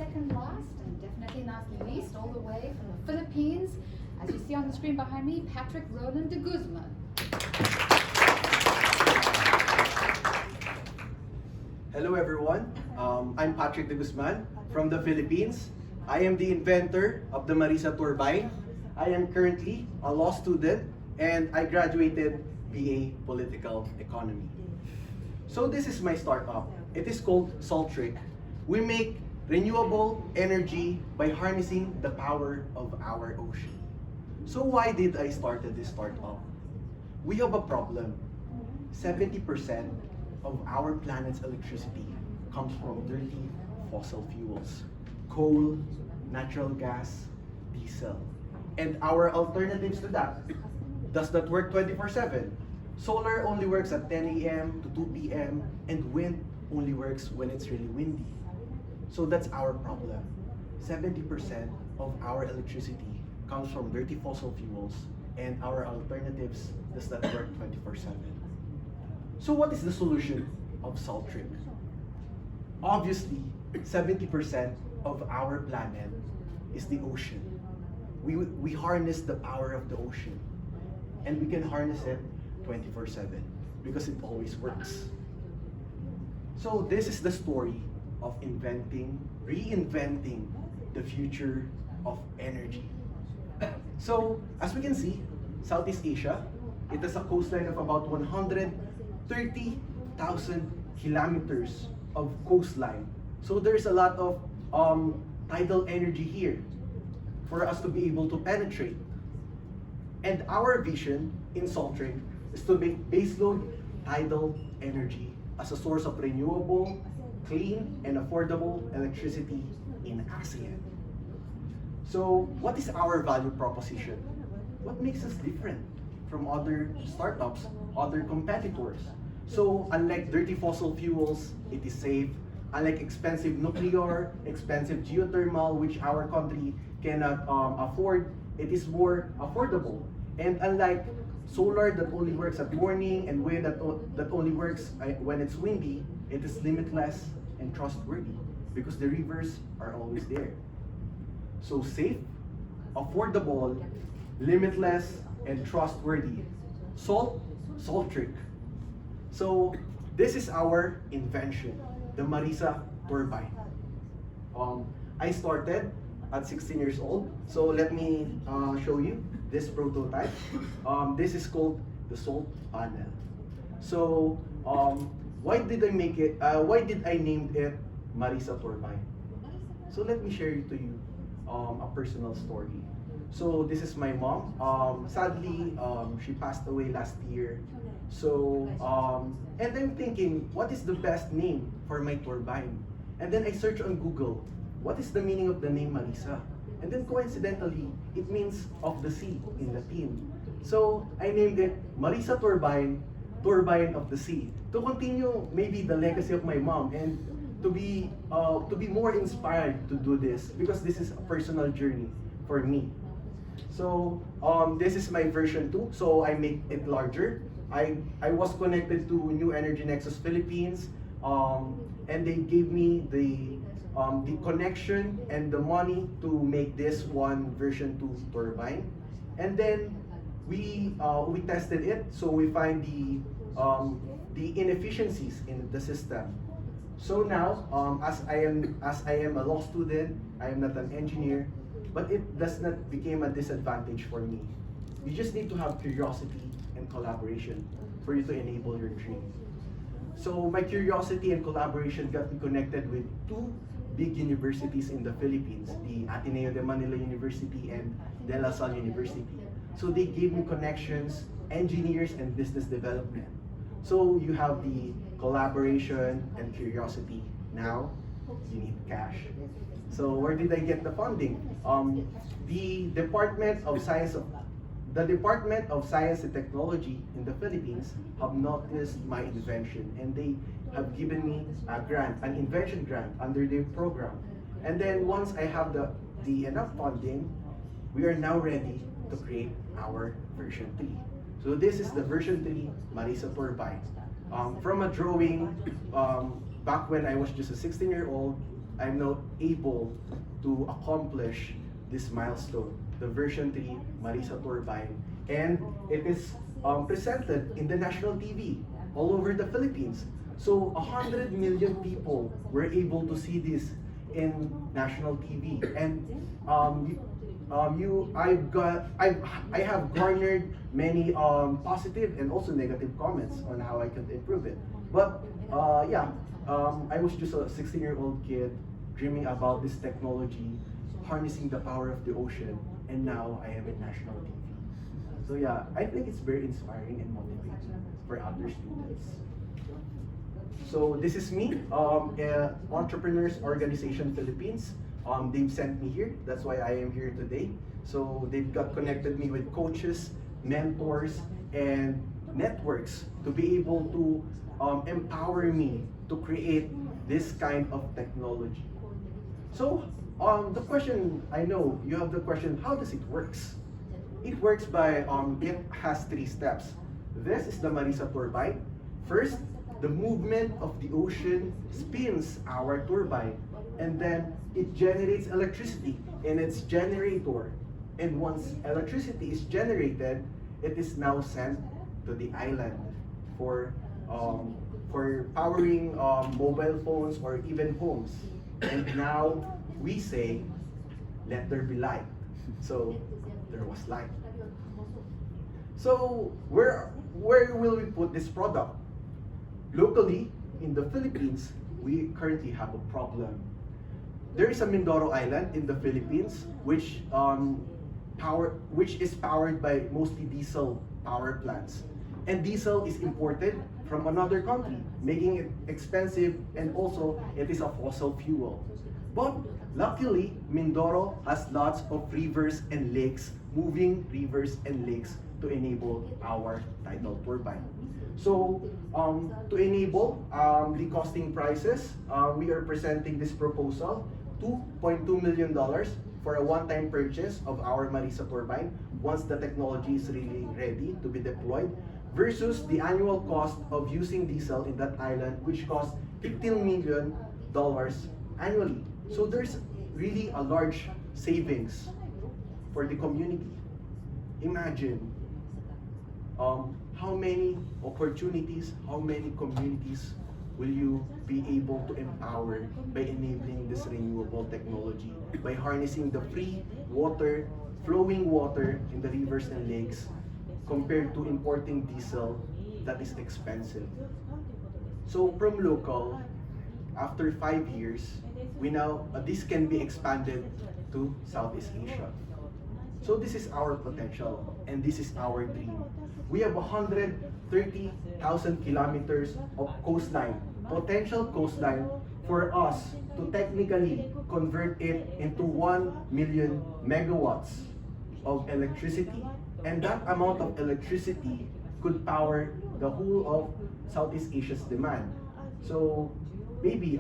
second last, and definitely not least, all the way from the Philippines, as you see on the screen behind me, Patrick Roland de Guzman. Hello everyone, I'm Patrick de Guzman from the Philippines. I am the inventor of the Marisa turbine. I am currently a law student and I graduated BA Political Economy. So this is my startup. It is called Saltric. We make renewable energy by harnessing the power of our ocean. So why did I started this startup? We have a problem. 70% of our planet's electricity comes from dirty fossil fuels. Coal, natural gas, diesel. And our alternatives to that does not work 24/7. Solar only works at 10 a.m. to 2 p.m. and wind only works when it's really windy. So that's our problem. 70% of our electricity comes from dirty fossil fuels and our alternatives does not work 24/7. So what is the solution of Saltric? Obviously, 70% of our planet is the ocean. We harness the power of the ocean and we can harness it 24/7 because it always works. So this is the story of reinventing the future of energy. So as we can see, Southeast Asia, it has a coastline of about 130,000 kilometers of coastline. So there's a lot of tidal energy here for us to be able to penetrate. And our vision in Saltric is to make baseload tidal energy as a source of renewable, clean, and affordable electricity in ASEAN. So what is our value proposition? What makes us different from other startups, other competitors? So unlike dirty fossil fuels, it is safe. Unlike expensive nuclear, expensive geothermal, which our country cannot afford, it is more affordable. And unlike solar that only works at morning and wind that only works when it's windy, it is limitless and trustworthy because the rivers are always there. So safe, affordable, limitless, and trustworthy. Saltric. So this is our invention, the Marisa turbine. I started at 16 years old. So let me show you this prototype. This is called the salt panel. So why did I make it? Why did I name it Marisa turbine? So let me share to you a personal story. So this is my mom. Sadly, she passed away last year. So and I'm thinking, what is the best name for my turbine? And then I search on Google, what is the meaning of the name Marisa? And then coincidentally, it means of the sea in Latin. So I named it Marisa turbine, turbine of the sea, to continue maybe the legacy of my mom and to be more inspired to do this because this is a personal journey for me. So this is my version 2. So I make it larger. I was connected to New Energy Nexus Philippines, and they gave me the connection and the money to make this one version 2 turbine. And then we tested it, so we find the inefficiencies in the system. So now, as I am a law student, I am not an engineer, but it does not become a disadvantage for me. You just need to have curiosity and collaboration for you to enable your dream. So my curiosity and collaboration got me connected with two big universities in the Philippines, the Ateneo de Manila University and De La Salle University. So they gave me connections, engineers, and business development. So you have the collaboration and curiosity. Now you need cash. So where did I get the funding? The Department of Science and Technology in the Philippines have noticed my invention and they have given me a grant, an invention grant under their program. And then once I have the enough funding, we are now ready to create our version 3. So this is the version 3 Marisa turbine. From a drawing back when I was just a 16-year-old, I'm now able to accomplish this milestone, the version 3 Marisa turbine, and it is presented in the national TV all over the Philippines. So 100 million people were able to see this in national TV, and I have garnered many positive and also negative comments on how I could improve it. But I was just a 16-year-old kid dreaming about this technology, harnessing the power of the ocean, and now I am in national TV. So yeah, I think it's very inspiring and motivating for other students. So this is me, Entrepreneurs Organization Philippines. They've sent me here. That's why I am here today. So they've got connected me with coaches, mentors, and networks to be able to empower me to create this kind of technology. So the question, I know you have the question, how does it works? It works by, it has 3 steps. This is the Marisa turbine. First, the movement of the ocean spins our turbine, and then it generates electricity in its generator. And once electricity is generated, it is now sent to the island for powering mobile phones or even homes. And now we say, let there be light. So there was light. So where will we put this product? Locally, in the Philippines, we currently have a problem. There is a Mindoro Island in the Philippines, which is powered by mostly diesel power plants. And diesel is imported from another country, making it expensive, and also it is a fossil fuel. But luckily, Mindoro has lots of rivers and lakes, moving rivers and lakes to enable our tidal turbine. So to enable the costing prices, we are presenting this proposal, $2.2 million for a one-time purchase of our Marisa turbine once the technology is really ready to be deployed, versus the annual cost of using diesel in that island, which costs $15 million annually. So there's really a large savings for the community. Imagine how many opportunities, how many communities will you be able to empower by enabling this renewable technology, by harnessing the free water, flowing water in the rivers and lakes, compared to importing diesel that is expensive. So from local, after 5 years, this can be expanded to Southeast Asia. So this is our potential, and this is our dream. We have 130,000 kilometers of coastline, potential coastline, for us to technically convert it into 1 million megawatts of electricity. And that amount of electricity could power the whole of Southeast Asia's demand. So maybe,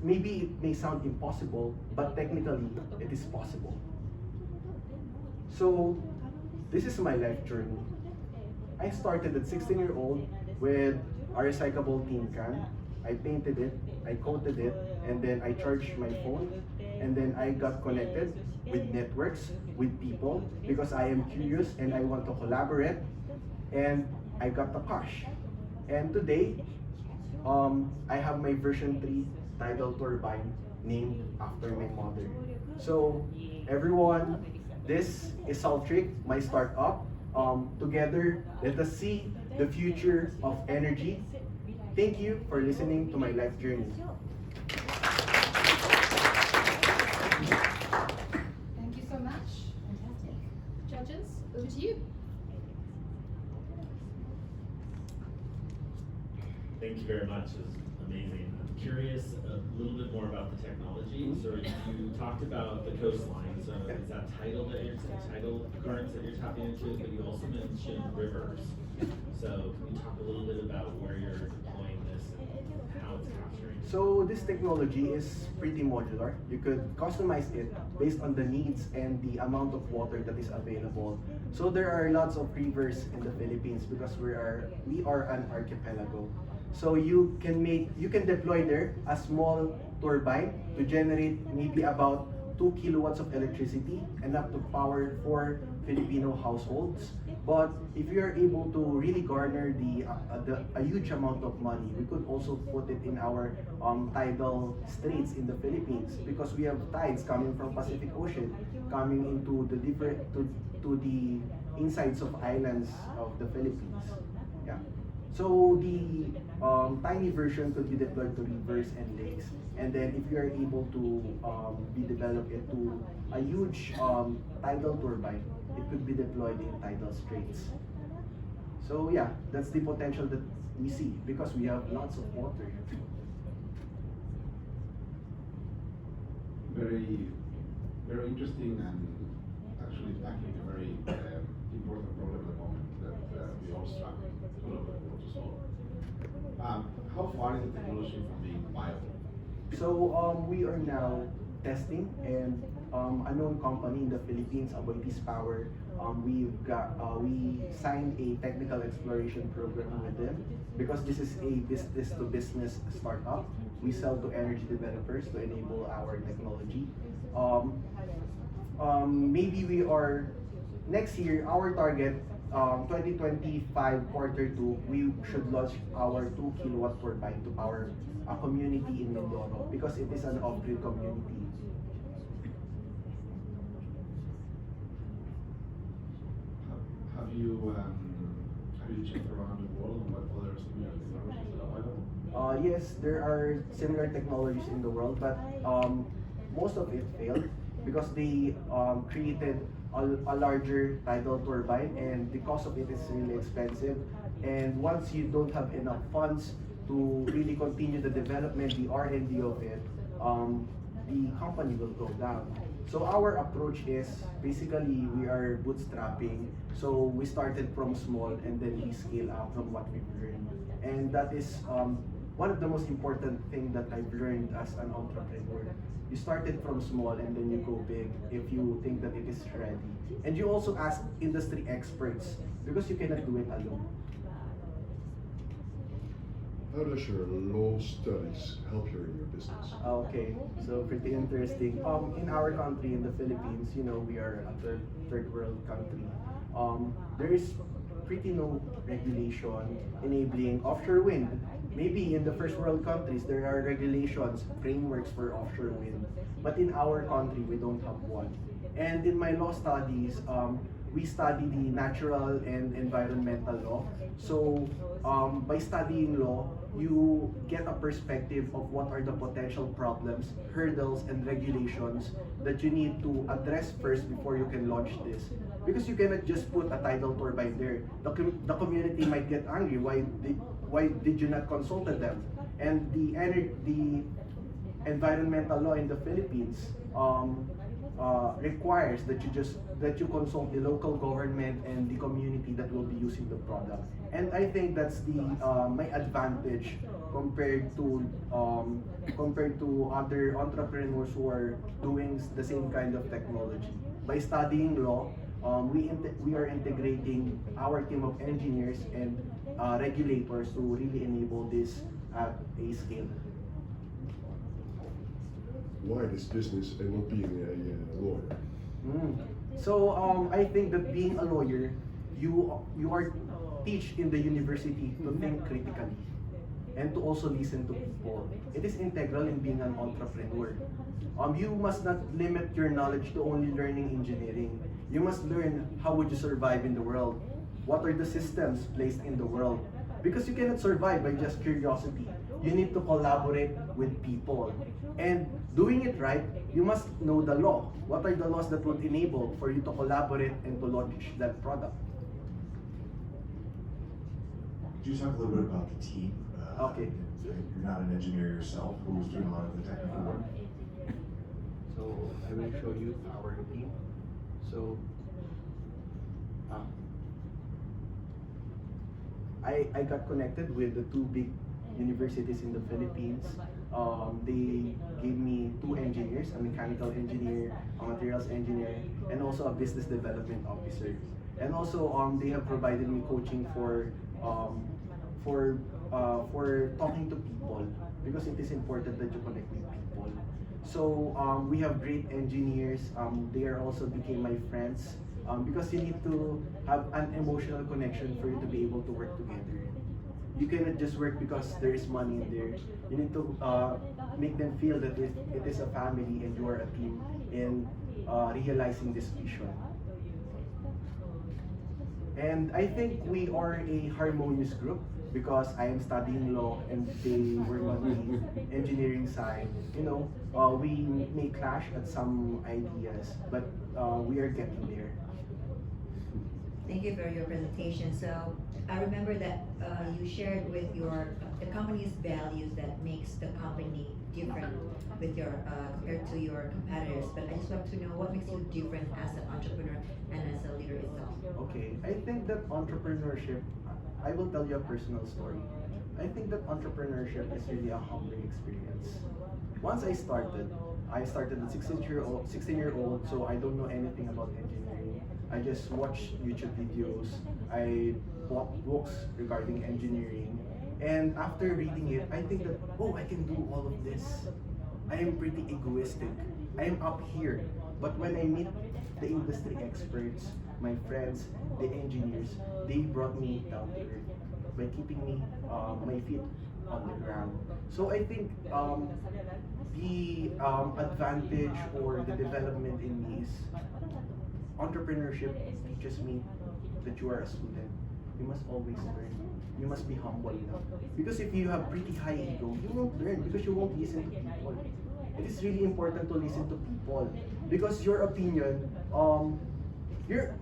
maybe it may sound impossible, but technically it is possible. So this is my life journey. I started at 16-year-old with a recyclable tin can. I painted it, I coated it, and then I charged my phone, and then I got connected with networks, with people, because I am curious and I want to collaborate, and I got the cash. And today, I have my version 3 tidal turbine named after my mother. So everyone, this is Saltric, my startup. Together, let us see the future of energy. Thank you for listening to my life journey. Thank you so much. Fantastic. Judges, over to you. Thank you very much. It was amazing. I'm curious a little bit more about the technology. So you talked about the coastline. So is that tidal currents that you're tapping into? But you also mentioned rivers. So can you talk a little bit about where you're deploying this and how it's capturing? So this technology is pretty modular. You could customize it based on the needs and the amount of water that is available. So there are lots of rivers in the Philippines because we are an archipelago. So you can deploy there a small turbine to generate maybe about 2 kilowatts of electricity, enough to power 4 Filipino households. But if you are able to really garner a huge amount of money, we could also put it in our tidal straits in the Philippines, because we have tides coming from Pacific Ocean coming into the different to the insides of islands of the Philippines. Yeah. So the tiny version could be deployed to rivers and lakes, and then if you are able to be developed into a huge tidal turbine, it could be deployed in tidal straits. So yeah, that's the potential that we see because we have lots of water. Very, very interesting, and actually tackling a very important problem at the moment that we all struggle all over the world to solve. How far is the technology from being viable? So we are now testing, and a known company in the Philippines, Aboitiz Power, we signed a technical exploration program with them because this is a business to business startup. We sell to energy developers to enable our technology. Maybe we are next year, our target, 2025 quarter two, we should launch our 2 kilowatt turbine to power a community in Mindoro because it is an off-grid community. Have you checked around the world on what other similar technologies are available? Yes, there are similar technologies in the world, but most of it failed because they created a larger tidal turbine, and the cost of it is really expensive. And once you don't have enough funds to really continue the development, the R&D of it, the company will go down. So our approach is basically we are bootstrapping. So we started from small and then we scale up from what we've learned. And that is one of the most important things that I've learned as an entrepreneur. You started from small and then you go big if you think that it is ready. And you also ask industry experts because you cannot do it alone. How does your law studies help you in your business? Okay, so pretty interesting. In our country, in the Philippines, you know, we are a third world country. There is pretty no regulation enabling offshore wind. Maybe in the first world countries, there are regulations, frameworks for offshore wind. But in our country, we don't have one. And in my law studies, we study the natural and environmental law. So by studying law, you get a perspective of what are the potential problems, hurdles, and regulations that you need to address first before you can launch this. Because you cannot just put a tidal turbine there. The community might get angry. Why did you not consult them? And the environmental law in the Philippines requires that you consult the local government and the community that will be using the product. And I think that's my advantage compared to other entrepreneurs who are doing the same kind of technology. By studying law, we are integrating our team of engineers and regulators to really enable this at a scale. Why this business and not being a lawyer? So I think that being a lawyer, you are teach in the university to think critically and to also listen to people. It is integral in being an entrepreneur. You must not limit your knowledge to only learning engineering. You must learn how would you survive in the world. What are the systems placed in the world? Because you cannot survive by just curiosity. You need to collaborate with people. And doing it right, you must know the law. What are the laws that would enable for you to collaborate and to launch that product? Could you talk a little bit about the team? Okay. You're not an engineer yourself, who's doing a lot of the technical work. So I will show you our team. So I got connected with the two big universities in the Philippines. They gave me 2 engineers, a mechanical engineer, a materials engineer, and also a business development officer. And also they have provided me coaching for for talking to people, because it is important that you connect with people. So we have great engineers. They are also became my friends, because you need to have an emotional connection for you to be able to work together. You cannot just work because there is money in there. You need to make them feel that it is a family and you are a team in realizing this vision. And I think we are a harmonious group because I am studying law and they were on the engineering side. You know, we may clash at some ideas, but we are getting there. Thank you for your presentation. So I remember that you shared with the company's values that makes the company different with your compared to your competitors. But I just want to know what makes you different as an entrepreneur and as a leader itself. Okay, I think that entrepreneurship, I will tell you a personal story. I think that entrepreneurship is really a humbling experience. Once I started at 16-year-old, so I don't know anything about engineering. I just watch YouTube videos. I bought books regarding engineering. And after reading it, I think that, oh, I can do all of this. I am pretty egoistic. I am up here. But when I meet the industry experts, my friends, the engineers, they brought me down to earth by keeping me my feet on the ground. So I think the advantage or the development in me is entrepreneurship teaches me that you are a student. You must always learn. You must be humble enough. Because if you have pretty high ego, you won't learn because you won't listen to people. It is really important to listen to people because your opinion,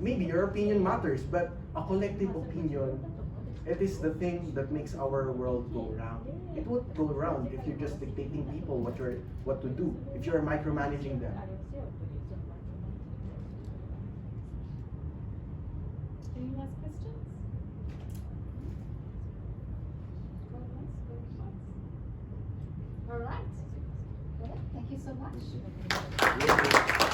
maybe your opinion matters, but a collective opinion, it is the thing that makes our world go round. It won't go round if you're just dictating people what to do, if you're micromanaging them. Any last questions? All right. Well, thank you so much.